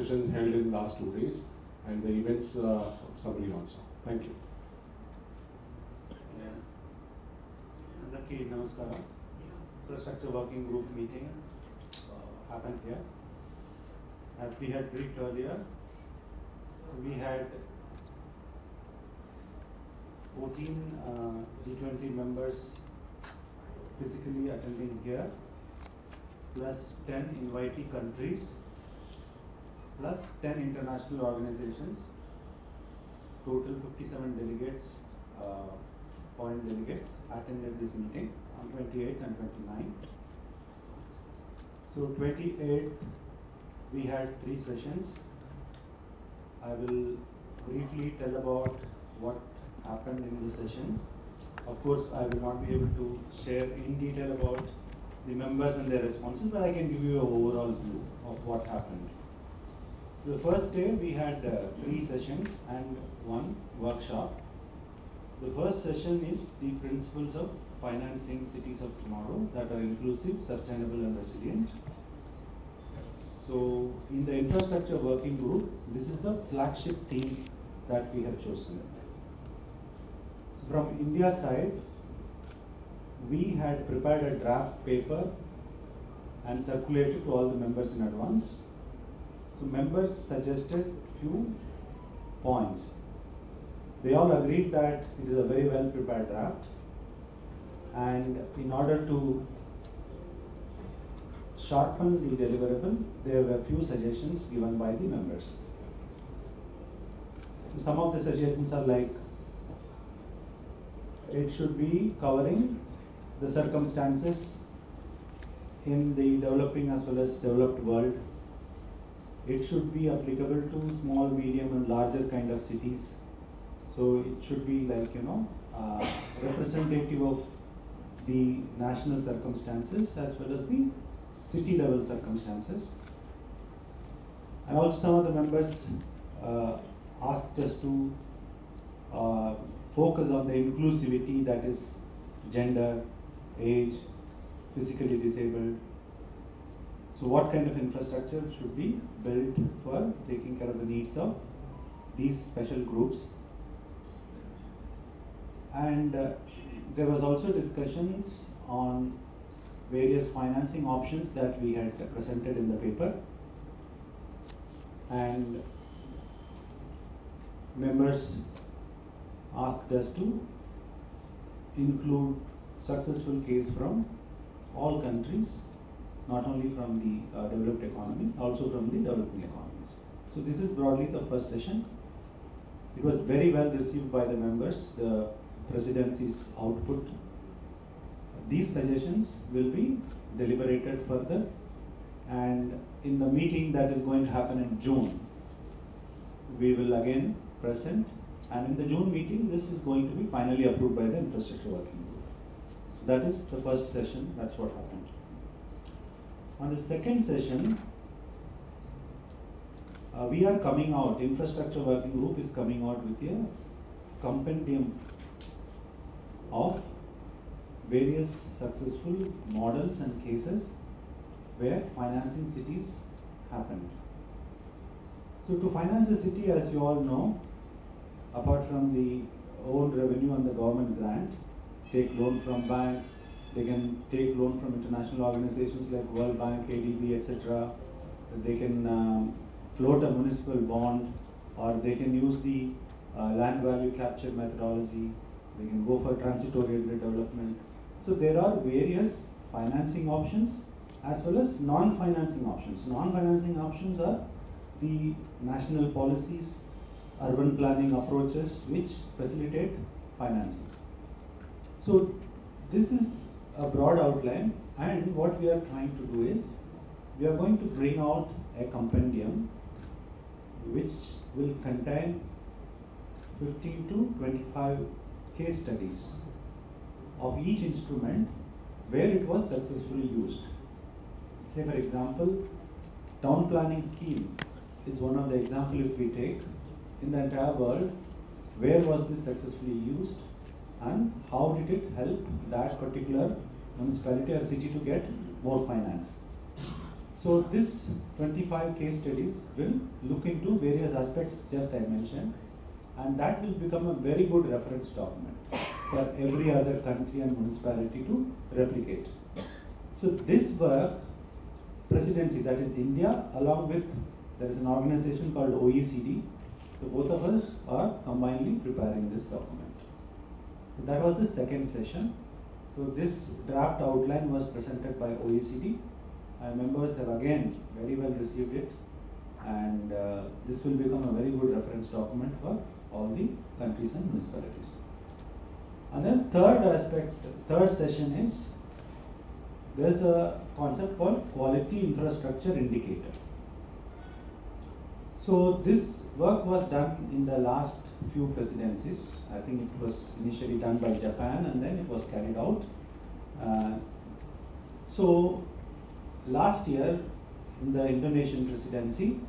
sessions held in last 2 days and the events summary also. Thank you. Andaki namaskara. Infrastructure working group meeting happened here. As we had briefed earlier, we had 14 G-20 members physically attending here, plus 10 invitee countries, plus 10 international organizations, total 57 delegates, foreign delegates attended this meeting on 28th and 29th. So 28th, we had 3 sessions. I will briefly tell about what happened in the sessions. Of course, I will not be able to share in detail about the members and their responses, but I can give you an overall view of what happened. The first day, we had 3 sessions and 1 workshop. The first session is the principles of financing cities of tomorrow that are inclusive, sustainable and resilient. So in the infrastructure working group, this is the flagship theme that we have chosen. So from India side, we had prepared a draft paper and circulated to all the members in advance. So members suggested few points. They all agreed that it is a very well prepared draft, and in order to sharpen the deliverable, there were few suggestions given by the members. Some of the suggestions are like, it should be covering the circumstances in the developing as well as developed world. It should be applicable to small, medium and larger kind of cities. So it should be like, representative of the national circumstances as well as the city level circumstances. And also some of the members asked us to focus on the inclusivity, that is gender, age, physically disabled. So what kind of infrastructure should be built for taking care of the needs of these special groups? And there was also discussions on various financing options that we had presented in the paper. And members asked us to include successful case from all countries, not only from the developed economies, also from the developing economies. So this is broadly the first session. It was very well received by the members, the presidency's output. These suggestions will be deliberated further, and in the meeting that is going to happen in June, we will again present, and in the June meeting this is going to be finally approved by the infrastructure working group. So that is the first session, that's what happened. On the second session, we are coming out, infrastructure working group is coming out with a compendium of various successful models and cases where financing cities happened. So to finance a city, as you all know, apart from the own revenue and the government grant, take loan from banks, they can take loan from international organizations like World Bank, ADB, etc. They can float a municipal bond, or they can use the land value capture methodology. They can go for transit-oriented development. So there are various financing options as well as non-financing options. Non-financing options are the national policies, urban planning approaches which facilitate financing. So this is a broad outline, and what we are trying to do is we are going to bring out a compendium which will contain 15 to 25 case studies of each instrument where it was successfully used. Say for example, town planning scheme is one of the examples. If we take in the entire world, where was this successfully used and how did it help that particular municipality or city to get more finance? So this 25 case studies will look into various aspects just I mentioned, and that will become a very good reference document for every other country and municipality to replicate. So this work, presidency, that is India, along with, there is an organization called OECD, so both of us are combinedly preparing this document. So that was the second session. So this draft outline was presented by OECD. Our members have again very well received it, and this will become a very good reference document for all the countries and municipalities. And then third session is, there's a concept called quality infrastructure indicator. So this work was done in the last few presidencies. I think it was initially done by Japan and then it was carried out. So last year in the Indonesian presidency,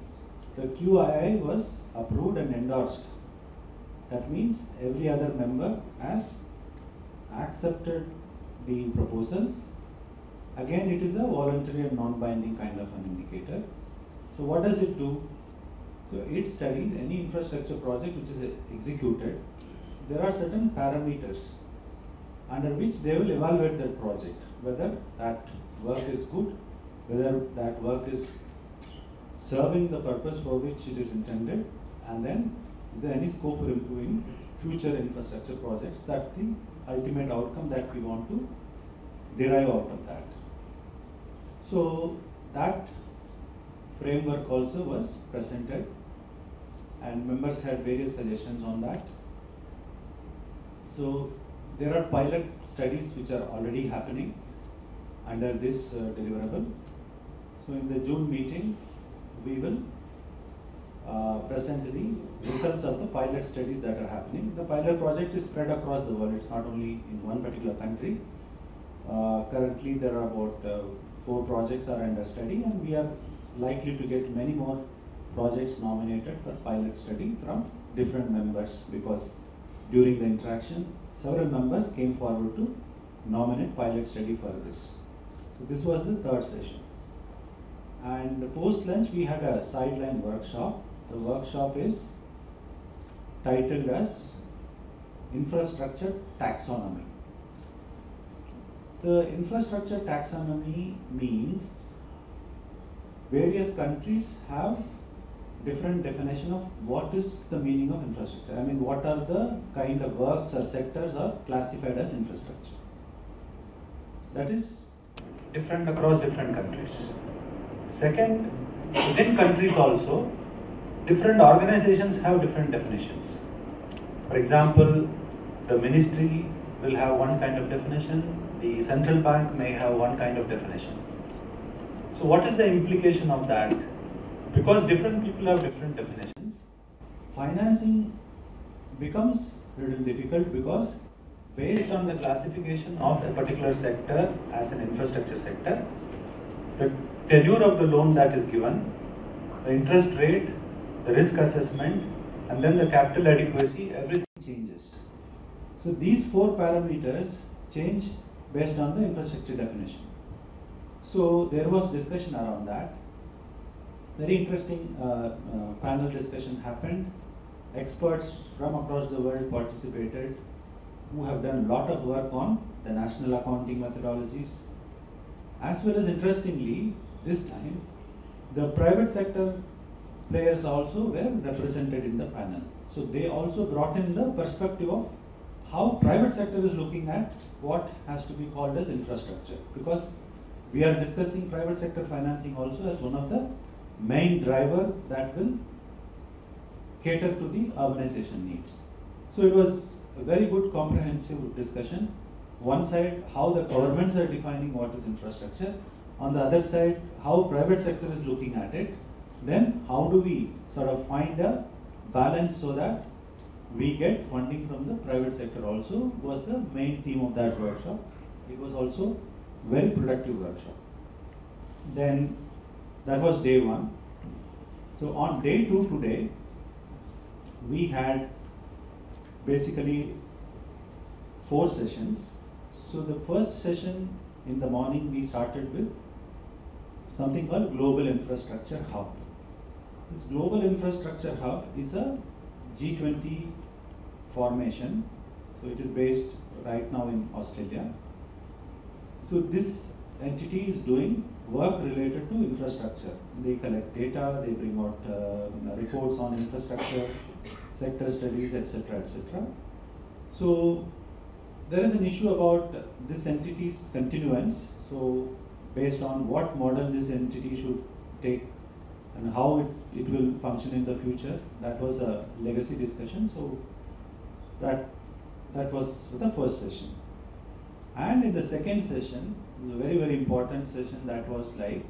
the QII was approved and endorsed. That means every other member has accepted the proposals. Again, it is a voluntary and non-binding kind of an indicator. So what does it do? So it studies any infrastructure project which is executed. There are certain parameters under which they will evaluate that project, whether that work is good, whether that work is serving the purpose for which it is intended, and then is there any scope for improving future infrastructure projects. That's the ultimate outcome that we want to derive out of that. So that framework also was presented and members had various suggestions on that. So there are pilot studies which are already happening under this deliverable. So in the June meeting, we will present the results of the pilot studies that are happening. The pilot project is spread across the world. It's not only in one particular country. Currently, there are about 4 projects are under study, and we are likely to get many more projects nominated for pilot study from different members, because during the interaction, several members came forward to nominate pilot study for this. So this was the third session. And post-lunch, we had a sideline workshop. The workshop is titled as Infrastructure Taxonomy. The infrastructure taxonomy means various countries have different definition of what is the meaning of infrastructure. I mean, what are the kind of works or sectors are classified as infrastructure. That is different across different countries. Second, within countries also, different organizations have different definitions. For example, the ministry will have one kind of definition, the central bank may have one kind of definition. So what is the implication of that? Because different people have different definitions, financing becomes a little difficult, because based on the classification of a particular sector as an infrastructure sector, the tenure of the loan that is given, the interest rate, the risk assessment, and then the capital adequacy, everything changes. So these 4 parameters change based on the infrastructure definition. So there was discussion around that. Very interesting panel discussion happened. Experts from across the world participated, who have done a lot of work on the national accounting methodologies. As well as, interestingly, this time, the private sector players also were represented in the panel. So they also brought in the perspective of how private sector is looking at what has to be called as infrastructure, because we are discussing private sector financing also as one of the main driver that will cater to the urbanization needs. So it was a very good comprehensive discussion. One side, how the governments are defining what is infrastructure. On the other side, how private sector is looking at it. Then how do we sort of find a balance so that we get funding from the private sector also, was the main theme of that workshop. It was also very productive workshop. Then that was day 1. So on day 2 today, we had basically 4 sessions. So the first session in the morning, we started with something called Global Infrastructure Hub. This Global Infrastructure Hub is a G-20 formation, so it is based right now in Australia. So this entity is doing work related to infrastructure. They collect data, they bring out reports on infrastructure, sector studies, etc., etc. So there is an issue about this entity's continuance. So based on what model this entity should take and how it will function in the future, that was a legacy discussion. So that was the first session. And in the second session, a very, very important session, that was like,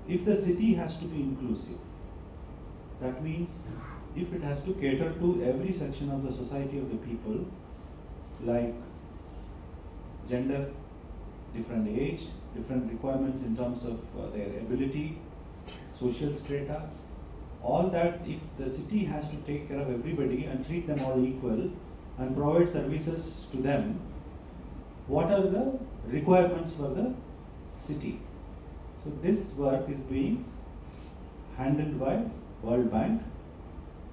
if the city has to be inclusive, that means if it has to cater to every section of the society of the people, like gender, different age, different requirements in terms of their ability, social strata, all that, if the city has to take care of everybody and treat them all equal and provide services to them, what are the requirements for the city? So this work is being handled by World Bank.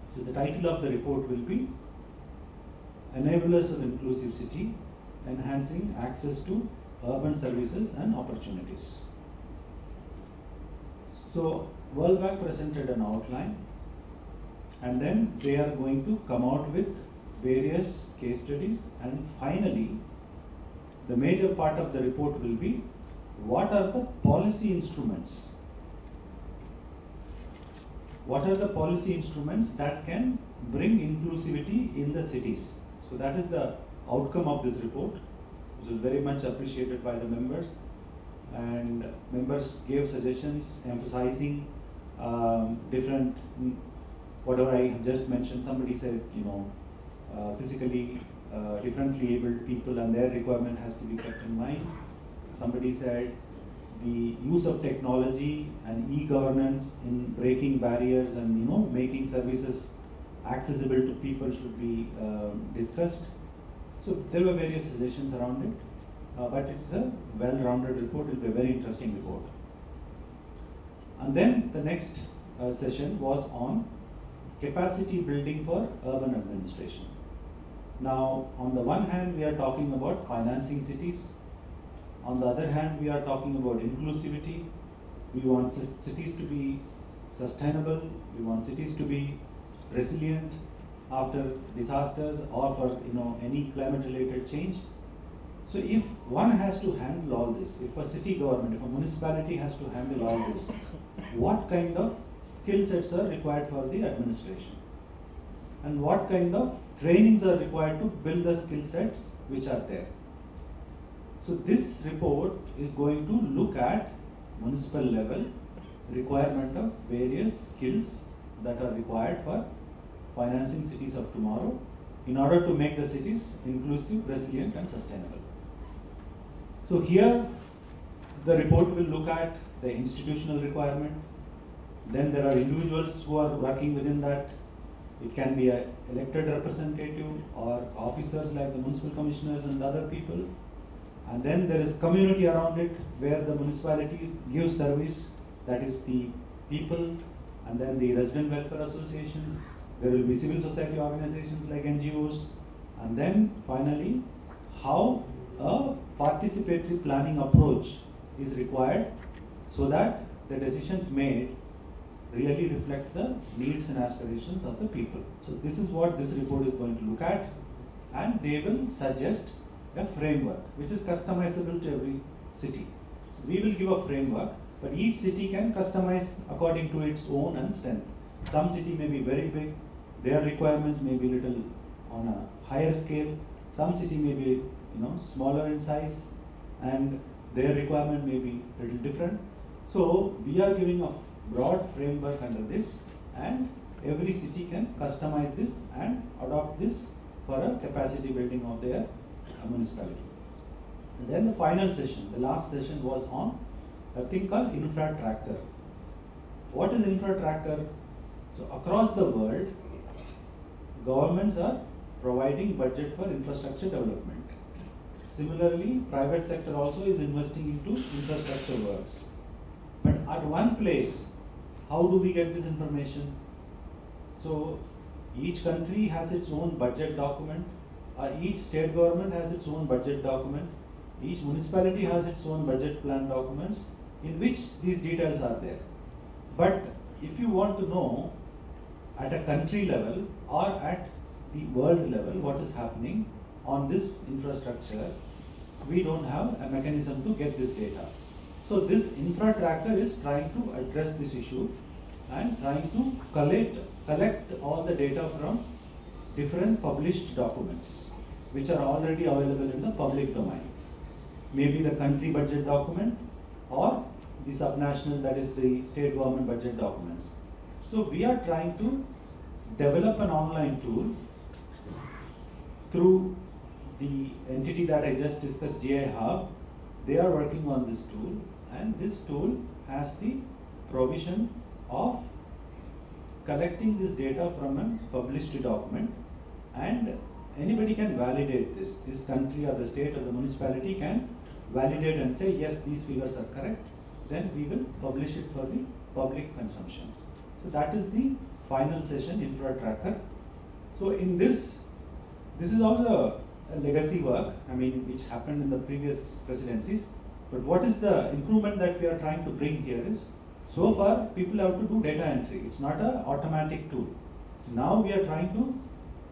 So the title of the report will be Enablers of Inclusive City, Enhancing Access to Urban Services and Opportunities. So World Bank presented an outline, and then they are going to come out with various case studies, and finally the major part of the report will be what are the policy instruments? What are the policy instruments that can bring inclusivity in the cities? So that is the outcome of this report, which was very much appreciated by the members. And members gave suggestions emphasizing different, whatever I just mentioned. Somebody said, physically differently abled people and their requirement has to be kept in mind. Somebody said the use of technology and e-governance in breaking barriers and making services accessible to people should be discussed. So there were various suggestions around it, but it's a well-rounded report. It will be a very interesting report. And then the next session was on capacity building for urban administration. Now, on the one hand, we are talking about financing cities. On the other hand, we are talking about inclusivity. We want cities to be sustainable. We want cities to be resilient after disasters or for any climate-related change. So if one has to handle all this, if a city government, if a municipality has to handle all this, what kind of skill sets are required for the administration? And what kind of trainings are required to build the skill sets which are there? So this report is going to look at municipal level requirement of various skills that are required for financing cities of tomorrow in order to make the cities inclusive, resilient and sustainable. So here the report will look at the institutional requirement. Then there are individuals who are working within that. It can be an elected representative or officers like the municipal commissioners and other people. And then there is community around it where the municipality gives service, that is the people, and then the resident welfare associations. There will be civil society organizations like NGOs, and then finally how a participatory planning approach is required so that the decisions made really reflect the needs and aspirations of the people. So this is what this report is going to look at, and they will suggest a framework which is customizable to every city. We will give a framework, but each city can customize according to its own and strength. Some city may be very big, their requirements may be little on a higher scale. Some city may be smaller in size, and their requirement may be little different. So we are giving a broad framework under this, and every city can customize this and adopt this for a capacity building of their municipality. And then the final session, the last session, was on a thing called infra tracker. What is infra tracker? So across the world, governments are providing budget for infrastructure development. Similarly, private sector also is investing into infrastructure works. But at one place, how do we get this information? So each country has its own budget document, each state government has its own budget document, each municipality has its own budget plan documents in which these details are there. But if you want to know at a country level or at the world level what is happening on this infrastructure, we don't have a mechanism to get this data. So this infra tracker is trying to address this issue and trying to collect all the data from different published documents which are already available in the public domain. Maybe the country budget document or the subnational, that is the state government budget documents. So we are trying to develop an online tool through the entity that I just discussed, GI Hub. They are working on this tool, and this tool has the provision of collecting this data from a published document, and anybody can validate this. This country or the state or the municipality can validate and say, yes, these figures are correct. Then we will publish it for the public consumption. So that is the final session, Infra Tracker. So in this is also a legacy work, I mean, which happened in the previous presidencies. But what is the improvement that we are trying to bring here is, so far people have to do data entry. It's not an automatic tool. So now we are trying to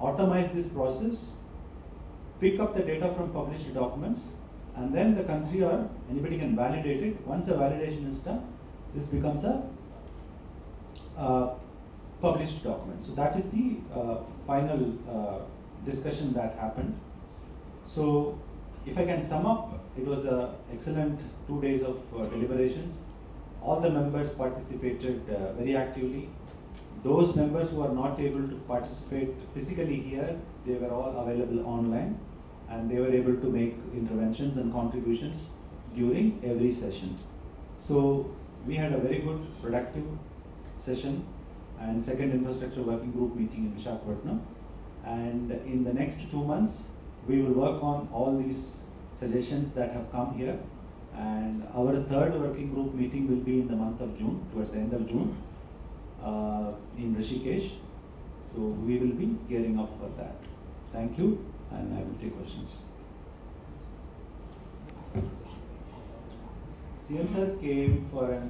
automate this process, pick up the data from published documents, and then the country or anybody can validate it. Once a validation is done, this becomes a published document. So that is the final discussion that happened. So if I can sum up, it was an excellent 2 days of deliberations. All the members participated very actively. Those members who are not able to participate physically here, they were all available online, and they were able to make interventions and contributions during every session. So we had a very good, productive session and second infrastructure working group meeting in Visakhapatnam. And in the next 2 months, we will work on all these suggestions that have come here. And our third working group meeting will be in the month of June, towards the end of June, in Rishikesh. So we will be gearing up for that. Thank you, and I will take questions. CM sir came for an